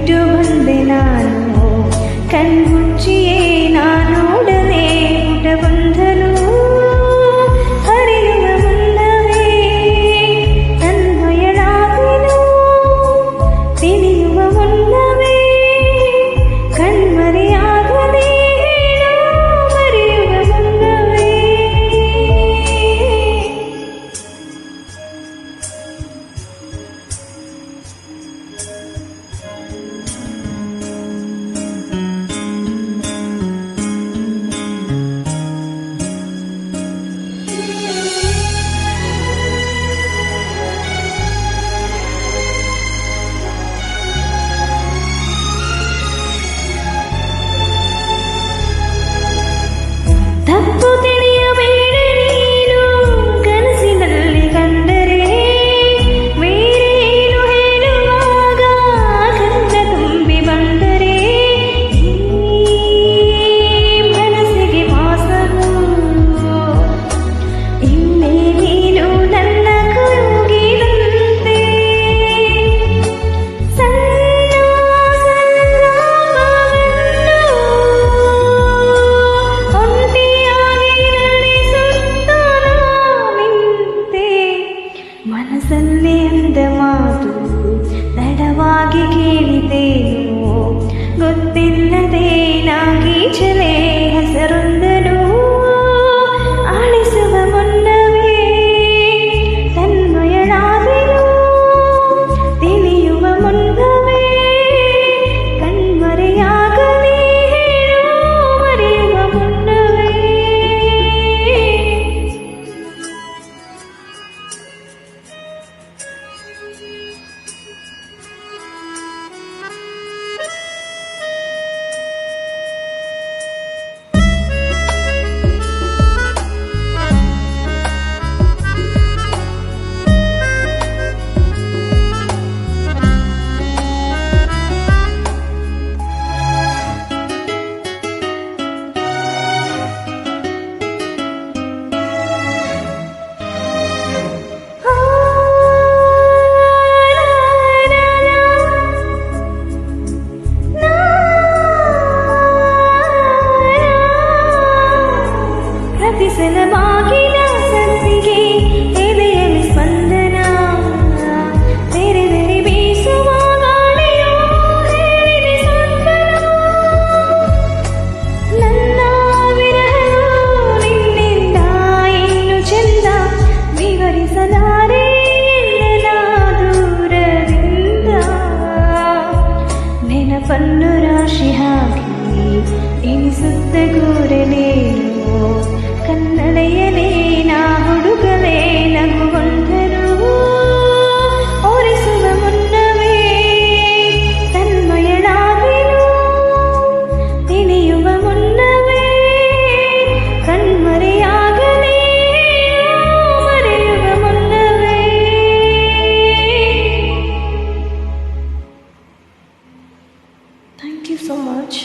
ಬಿಟ್ಟು ಬಂದೆ ನಾನು, ಕಣ್ಮುಚ್ಚಿಯೇ ನಾನೋಡದೆ ಊಟ ಬಂದನು. ಹರಿಯುವ ಮುನ್ನವೇ ತನ್ಮಯಳಾದೆನು, ತಿಳಿಯುವ ಮುನ್ನವೇ ಕಣ್ಮರೆಯಾಗದೆ ಮರೆಯುವ ಮುನ್ನವೇ. ತಪ್ಪು ತಿಳಿಯಬೇಡ ನೀನು, ಕನಸಿನಲ್ಲಿ ಕಂಡರೆ ಬೇರೇನು ಹೇಳುವಾಗ ಕಣ್ಣ ತುಂಬಿ ಬಂದರೆ ಈ ಮನಸ್ಸಿಗೆ ವಾಸವು. ಇನ್ನೇ ನೀನು ನನ್ನ ಕೂಗಿದಂತೆ ಸಣ್ಣ ಸಂಗ್ರಾಮವನ್ನು ಒಂಟಿಯಾಗಿ ನಡೆಸುತ್ತಾ ನಿಂತೆ. ಮನಸ್ಸಲ್ಲಿ ಅಂದ ಮಾತು ತಡವಾಗಿ ಕೇಳಿದೆನು, ಗೊತ್ತಿಲ್ಲದೆ ನಾಗೀಚಲೇ ಹೆಸರೊಂದನು. ಆಳಿಸುವ ಮುನ್ನವೇ ತನ್ಮಯಳಾದೆನು, ತಿಳಿಯುವ ಮುನ್ನವೇ ಕಣ್ಮರೆಯಾಗದೆ ಮರೆಯುವ ಮುನ್ನವೇ. ಪ್ರತಿಸಲ ಬಾಗಿಲ ಸದ್ದಿಗೆ ಎದೆಯಲ್ಲಿ ಸ್ಪಂದನ, ತೆರೆದರೆ ಬೀಸುವ ಗಾಳಿಯೋ ಹೇಳಿದೆ ಸಾಂತ್ವನ. ನನ್ನ ವಿರಹವು ನಿನ್ನಿಂದ ಇನ್ನು ಚೆಂದ, ವಿವರಿಸಲಾರೆ ಎನ್ನಲ ದೂರದಿಂದ. ನೆನಪನ್ನು ರಾಶಿ ಹಾಕಿ ಎನಿಸುತ್ತ ಗೂರಲೇನು, ಕನ್ನಲೆಯಲೇ ನಾ ಹುಡುಗಲೇ ನಗುವಂದರು. ಓರಿಸುವ ಮುನ್ನವೇ ತನ್ಮಯಳಾದೆನು, ತಿಳಿಯುವ ಮುನ್ನವೇ ಕಣ್ಮರೆಯಾಗಲೇ ಮರೆಯುವ ಮುನ್ನವೇ. Thank you so much.